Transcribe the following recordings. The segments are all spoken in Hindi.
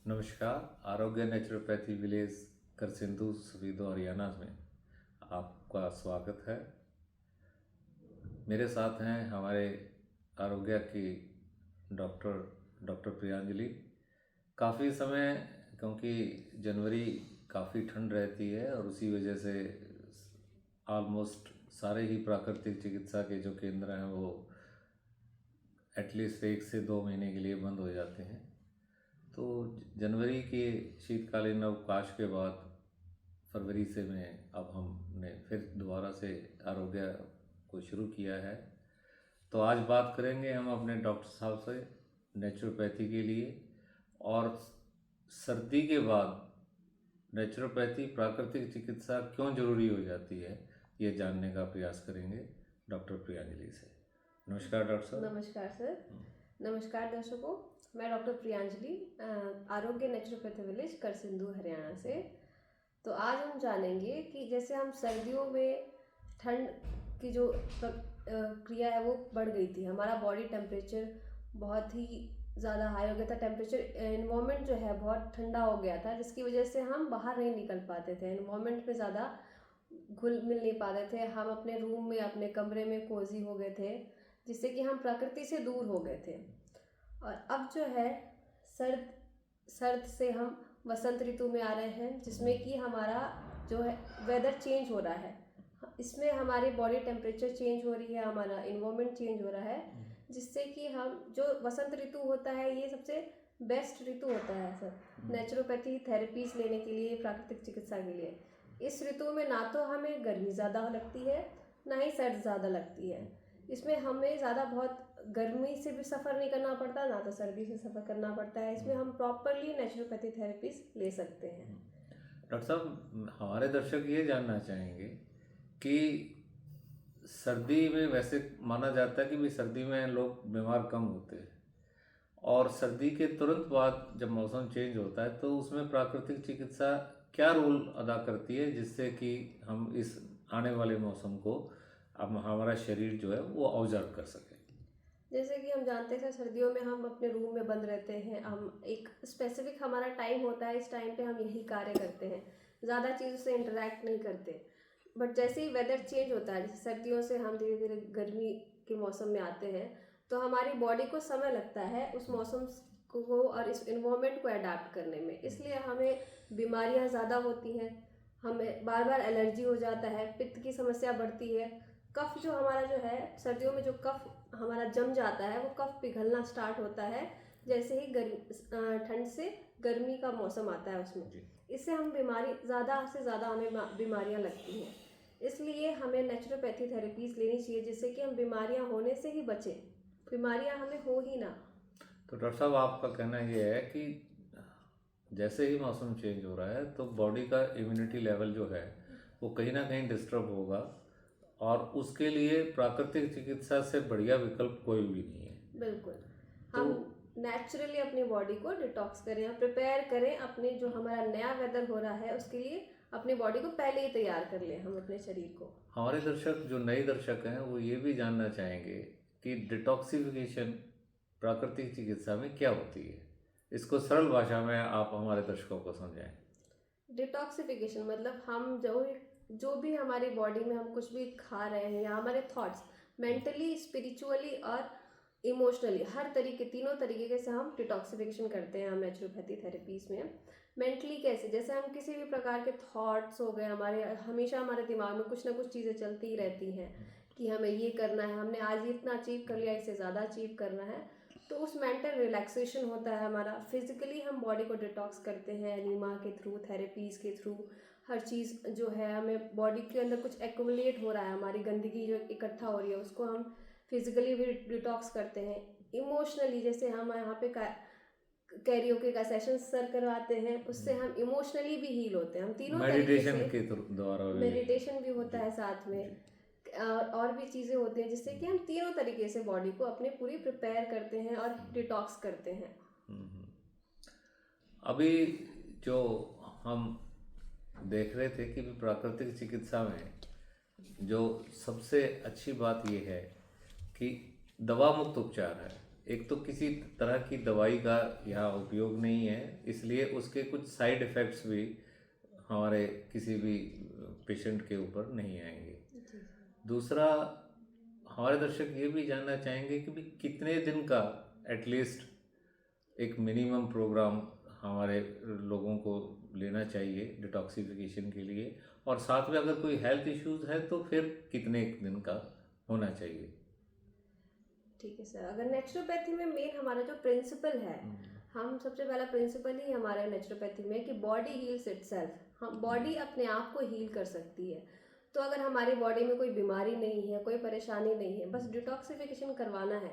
नमस्कार। आरोग्य नेचुरोपैथी विलेज करसिंधु सफीदो हरियाणा में आपका स्वागत है। मेरे साथ हैं हमारे आरोग्य की डॉक्टर डॉक्टर प्रियांजलि। काफ़ी समय, क्योंकि जनवरी काफ़ी ठंड रहती है और उसी वजह से ऑलमोस्ट सारे ही प्राकृतिक चिकित्सा के जो केंद्र हैं वो एटलीस्ट 1 से 2 महीने के लिए बंद हो जाते हैं। तो जनवरी के शीतकालीन अवकाश के बाद फरवरी से में अब हमने फिर दोबारा से आरोग्य को शुरू किया है। तो आज बात करेंगे हम अपने डॉक्टर साहब से नेचुरोपैथी के लिए, और सर्दी के बाद नेचुरोपैथी प्राकृतिक चिकित्सा क्यों ज़रूरी हो जाती है ये जानने का प्रयास करेंगे डॉक्टर प्रियांजलि से। नमस्कार डॉक्टर साहब। नमस्कार सर। नमस्कार दर्शकों, मैं डॉक्टर प्रियांजलि, आरोग्य नेचुरोपैथी विलेज करसिंधु हरियाणा से। तो आज हम जानेंगे कि जैसे हम सर्दियों में ठंड की जो क्रिया है वो बढ़ गई थी, हमारा बॉडी टेम्परेचर बहुत ही ज़्यादा हाई हो गया था। टेम्परेचर एनवायरनमेंट जो है बहुत ठंडा हो गया था, जिसकी वजह से हम बाहर नहीं निकल पाते थे, एनवायरनमेंट में ज़्यादा घुल मिल नहीं पाते थे। हम अपने रूम में, अपने कमरे में कोजी हो गए थे, जिससे कि हम प्रकृति से दूर हो गए थे। और अब जो है सर्द सर्द से हम वसंत ऋतु में आ रहे हैं, जिसमें कि हमारा जो है वेदर चेंज हो रहा है। इसमें हमारी बॉडी टेम्परेचर चेंज हो रही है, हमारा इन्वायरमेंट चेंज हो रहा है, जिससे कि हम जो वसंत ऋतु होता है ये सबसे बेस्ट ऋतु होता है सर नेचुरोपैथी थेरेपीज लेने के लिए, प्राकृतिक चिकित्सा के लिए। इस ऋतु में ना तो हमें गर्मी ज़्यादा लगती है, ना ही सर्द ज़्यादा लगती है। इसमें हमें ज़्यादा बहुत गर्मी से भी सफ़र नहीं करना पड़ता, ना तो सर्दी से सफ़र करना पड़ता है। इसमें हम प्रॉपरली नेचुरोपैथी थेरेपीज ले सकते हैं। डॉक्टर साहब, हमारे दर्शक ये जानना चाहेंगे कि सर्दी में वैसे माना जाता है कि भाई सर्दी में लोग बीमार कम होते हैं, और सर्दी के तुरंत बाद जब मौसम चेंज होता है तो उसमें प्राकृतिक चिकित्सा क्या रोल अदा करती है, जिससे कि हम इस आने वाले मौसम को अब हमारा शरीर जो है वो ऑब्जर्व कर सके। जैसे कि हम जानते हैं सर्दियों में हम अपने रूम में बंद रहते हैं, हम एक स्पेसिफिक हमारा टाइम होता है, इस टाइम पे हम यही कार्य करते हैं, ज़्यादा चीज़ों से इंटरेक्ट नहीं करते। बट जैसे ही वेदर चेंज होता है, जैसे सर्दियों से हम धीरे धीरे गर्मी के मौसम में आते हैं, तो हमारी बॉडी को समय लगता है उस मौसम को और इस इन्वायरमेंट को अडाप्ट करने में। इसलिए हमें बीमारियां ज़्यादा होती हैं, हमें बार बार एलर्जी हो जाता है, पित्त की समस्या बढ़ती है, कफ जो हमारा जो है सर्दियों में जो कफ हमारा जम जाता है वो कफ पिघलना स्टार्ट होता है, जैसे ही ठंड से गर्मी का मौसम आता है उसमें। इससे हम बीमारी ज़्यादा से ज़्यादा हमें बीमारियां लगती हैं। इसलिए हमें नेचुरोपैथी थेरेपीज लेनी चाहिए, जिससे कि हम बीमारियां होने से ही बचें, बीमारियां हमें हो ही ना। तो डॉक्टर साहब, आपका कहना ये है कि जैसे ही मौसम चेंज हो रहा है तो बॉडी का इम्यूनिटी लेवल जो है वो कहीं ना कहीं डिस्टर्ब होगा, और उसके लिए प्राकृतिक चिकित्सा से बढ़िया विकल्प कोई भी नहीं है। बिल्कुल। तो हम नेचुरली अपनी बॉडी को डिटॉक्स करें, प्रिपेयर करें, अपने जो हमारा नया वेदर हो रहा है उसके लिए अपनी बॉडी को पहले ही तैयार कर लें, हम अपने शरीर को। हमारे दर्शक, जो नए दर्शक हैं, वो ये भी जानना चाहेंगे कि डिटॉक्सिफिकेशन प्राकृतिक चिकित्सा में क्या होती है। इसको सरल भाषा में आप हमारे दर्शकों को समझाएं। डिटॉक्सिफिकेशन मतलब हम जो भी हमारी बॉडी में हम कुछ भी खा रहे हैं, या हमारे थॉट्स मेंटली, स्पिरिचुअली और इमोशनली, हर तरीके, तीनों तरीके से हम डिटॉक्सिफिकेशन करते हैं हम नेचुरोपैथी थेरेपीज में। मेंटली कैसे, जैसे हम किसी भी प्रकार के थॉट्स हो गए हमारे, हमेशा हमारे दिमाग में कुछ ना कुछ चीज़ें चलती ही रहती हैं कि हमें ये करना है, हमने आज इतना अचीव कर लिया, इससे ज़्यादा अचीव करना है। तो उस मेंटल रिलैक्सेशन होता है हमारा। फिजिकली हम बॉडी को डिटॉक्स करते हैं एनिमा के थ्रू, थेरेपीज के थ्रू। हर चीज़ जो है, हमें बॉडी के अंदर कुछ एक्यूमुलेट हो रहा है, हमारी गंदगी जो इकट्ठा हो रही है उसको हम फिजिकली भी डिटॉक्स करते हैं। इमोशनली, जैसे हम यहाँ पे कैरियोके का सेशन सर करवाते हैं, उससे हम इमोशनली भी हील होते हैं। हम तीनों तरीके मेडिटेशन से, के द्वारा भी। मेडिटेशन भी होता है साथ में, और भी चीज़ें होती हैं, जिससे कि हम तीनों तरीके से बॉडी को अपनी पूरी प्रिपेयर करते हैं और डिटॉक्स करते हैं। अभी जो हम देख रहे थे कि प्राकृतिक चिकित्सा में जो सबसे अच्छी बात ये है कि दवा मुक्त उपचार है। एक तो किसी तरह की दवाई का यहाँ उपयोग नहीं है, इसलिए उसके कुछ साइड इफ़ेक्ट्स भी हमारे किसी भी पेशेंट के ऊपर नहीं आएंगे। दूसरा, हमारे दर्शक ये भी जानना चाहेंगे कि भी कितने दिन का एटलीस्ट एक मिनिमम प्रोग्राम हमारे लोगों को लेना चाहिए डिटॉक्सिफिकेशन के लिए, और साथ में अगर कोई हेल्थ इश्यूज है तो फिर कितने दिन का होना चाहिए। ठीक है सर, अगर नेचुरोपैथी में मेन हमारा जो प्रिंसिपल है, हम सबसे पहला प्रिंसिपल ही हमारा नेचुरोपैथी में कि बॉडी हील्स इटसेल्फ, हम बॉडी अपने आप को हील कर सकती है। तो अगर हमारी बॉडी में कोई बीमारी नहीं है, कोई परेशानी नहीं है, बस डिटॉक्सिफिकेशन करवाना है,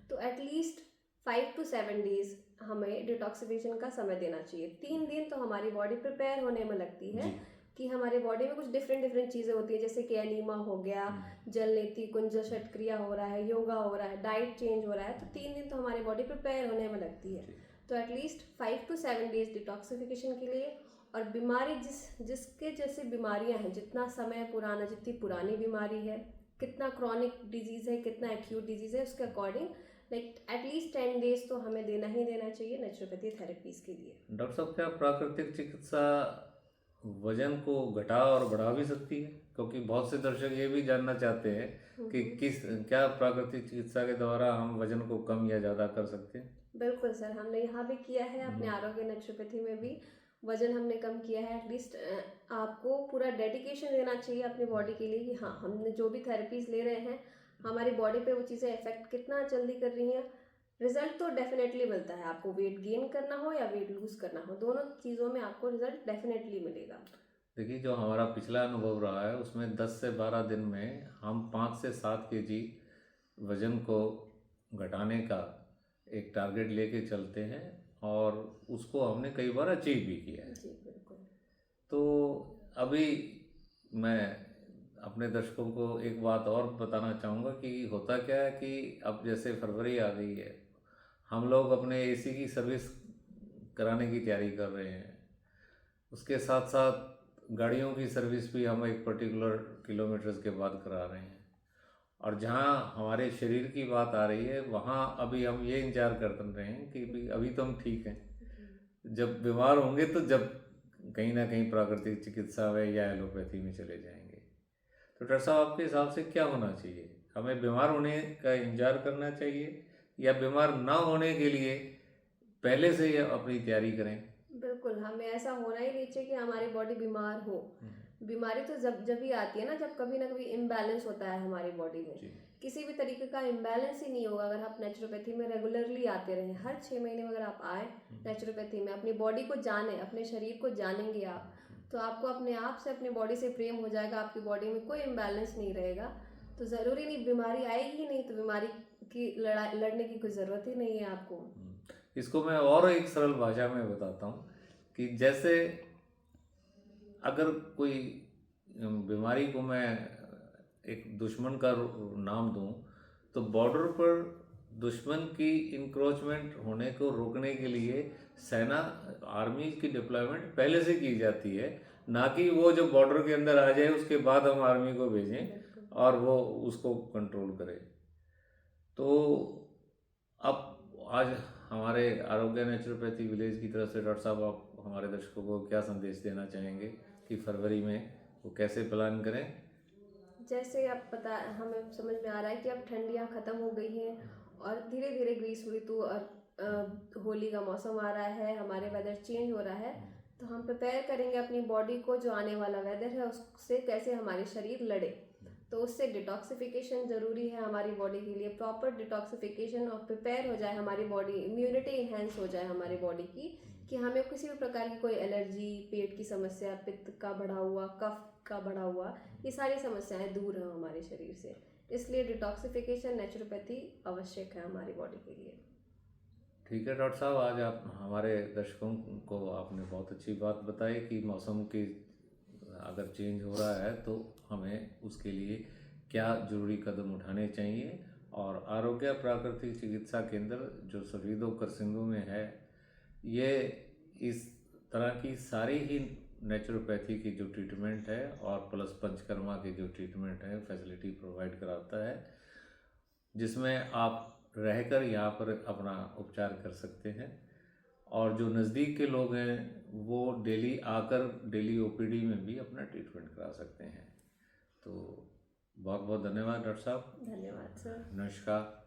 तो एटलीस्ट 5 to 7 डेज हमें डिटॉक्सिफिकेशन का समय देना चाहिए। 3 दिन तो हमारी बॉडी प्रिपेयर होने में लगती है कि हमारे बॉडी में कुछ डिफरेंट चीज़ें होती है, जैसे कि एनीमा हो गया, जल नीति कुंज षटक्रिया हो रहा है, योगा हो रहा है, डाइट चेंज हो रहा है, तो 3 दिन तो हमारी बॉडी प्रिपेयर होने में लगती है। तो एटलीस्ट 5 to 7 डेज डिटॉक्सिफिकेशन के लिए। और बीमारी जिसके जैसे बीमारियां हैं, जितना समय पुराना, जितनी पुरानी बीमारी है, कितना क्रॉनिक डिजीज़ है, कितना एक्यूट डिजीज़ है, उसके अकॉर्डिंग लाइक एटलीस्ट 10 डेज तो हमें देना ही देना चाहिए नेचुरोपैथी थेरेपीज के लिए। डॉक्टर साहब, क्या प्राकृतिक चिकित्सा वजन को घटा और बढ़ा भी सकती है? क्योंकि बहुत से दर्शक ये भी जानना चाहते हैं कि क्या प्राकृतिक चिकित्सा के द्वारा हम वजन को कम या ज़्यादा कर सकते हैं? बिल्कुल सर, हमने यहाँ भी किया है, अपने आरोग्य नेचुरोपैथी में भी वजन हमने कम किया है। एटलीस्ट आपको पूरा डेडिकेशन देना चाहिए अपनी बॉडी के लिए कि हाँ, हमने जो भी थेरेपीज ले रहे हैं, हमारी बॉडी पे वो चीज़ें इफेक्ट कितना जल्दी कर रही हैं। रिजल्ट तो डेफिनेटली मिलता है, आपको वेट गेन करना हो या वेट लूज करना हो, दोनों चीज़ों में आपको रिजल्ट डेफिनेटली मिलेगा। देखिए, जो हमारा पिछला अनुभव रहा है उसमें 10 से 12 दिन में हम 5 से 7 केजी वजन को घटाने का एक टारगेट लेके चलते हैं, और उसको हमने कई बार अचीव भी किया है। जी बिल्कुल। तो अभी मैं अपने दर्शकों को एक बात और बताना चाहूँगा कि होता क्या है कि अब जैसे फरवरी आ गई है, हम लोग अपने एसी की सर्विस कराने की तैयारी कर रहे हैं। उसके साथ साथ गाड़ियों की सर्विस भी हम एक पर्टिकुलर किलोमीटर्स के बाद करा रहे हैं, और जहाँ हमारे शरीर की बात आ रही है वहाँ अभी हम ये इंतजार कर रहे हैं कि अभी तो हम ठीक हैं, जब बीमार होंगे तो जब कहीं ना कहीं प्राकृतिक चिकित्सा में या एलोपैथी में चले जाएंगे। तो डॉक्टर साहब, आपके हिसाब से क्या होना चाहिए? हमें बीमार होने का इंतजार करना चाहिए या बीमार ना होने के लिए पहले से ही अपनी तैयारी करें? बिल्कुल, हमें ऐसा होना ही नहीं चाहिए कि हमारी बॉडी बीमार हो। बीमारी तो जब भी आती है ना, जब कभी ना कभी इम्बैलेंस होता है हमारी बॉडी में। किसी भी तरीके का इम्बैलेंस ही नहीं होगा अगर आप नेचुरोपैथी में रेगुलरली आते रहें। हर 6 महीने में अगर आप आए नेचुरोपैथी में, अपनी बॉडी को जाने, अपने शरीर को जानेंगे आप, तो आपको अपने आप से अपनी बॉडी से प्रेम हो जाएगा, आपकी बॉडी में कोई इम्बैलेंस नहीं रहेगा। तो ज़रूरी नहीं बीमारी आएगी ही नहीं, तो बीमारी की लड़ने की कोई ज़रूरत ही नहीं है आपको। इसको मैं और एक सरल भाषा में बताता हूँ कि जैसे अगर कोई बीमारी को मैं एक दुश्मन का नाम दूं, तो बॉर्डर पर दुश्मन की इंक्रोचमेंट होने को रोकने के लिए सेना, आर्मी की डिप्लॉयमेंट पहले से की जाती है, ना कि वो जो बॉर्डर के अंदर आ जाए उसके बाद हम आर्मी को भेजें और वो उसको कंट्रोल करे। तो अब आज हमारे आरोग्य नेचुरोपैथी विलेज की तरफ से डॉक्टर साहब, आप हमारे दर्शकों को क्या संदेश देना चाहेंगे कि फरवरी में वो कैसे प्लान करें? जैसे आप हमें समझ में आ रहा है कि अब ठंडियाँ ख़त्म हो गई हैं और धीरे धीरे ग्रीष्म ऋतु और होली का मौसम आ रहा है, हमारे वेदर चेंज हो रहा है, तो हम प्रिपेयर करेंगे अपनी बॉडी को, जो आने वाला वेदर है उससे कैसे हमारे शरीर लड़े। तो उससे डिटॉक्सिफिकेशन ज़रूरी है हमारी बॉडी के लिए, प्रॉपर डिटॉक्सिफिकेशन और प्रिपेयर हो जाए हमारी बॉडी, इम्यूनिटी इन्हेंस हो जाए हमारी बॉडी की, कि हमें किसी भी प्रकार की कोई एलर्जी, पेट की समस्या, पित्त का बढ़ा हुआ, कफ का बढ़ा हुआ, ये सारी समस्याएं दूर हैं हमारे शरीर से। इसलिए डिटॉक्सिफिकेशन नेचुरोपैथी आवश्यक है हमारी बॉडी के लिए। ठीक है डॉक्टर साहब, आज आप हमारे दर्शकों को आपने बहुत अच्छी बात बताई कि मौसम की अगर चेंज हो रहा है तो हमें उसके लिए क्या ज़रूरी कदम उठाने चाहिए। और आरोग्य प्राकृतिक चिकित्सा केंद्र जो सफीदो करसिंगो में है, ये इस तरह की सारी ही नेचुरोपैथी की जो ट्रीटमेंट है और प्लस पंचकर्मा की जो ट्रीटमेंट है फैसिलिटी प्रोवाइड कराता है, जिसमें आप रहकर यहाँ पर अपना उपचार कर सकते हैं। और जो नज़दीक के लोग हैं वो डेली आकर डेली ओपीडी में भी अपना ट्रीटमेंट करा सकते हैं। तो बहुत बहुत धन्यवाद डॉक्टर साहब। धन्यवाद सर। नमस्कार।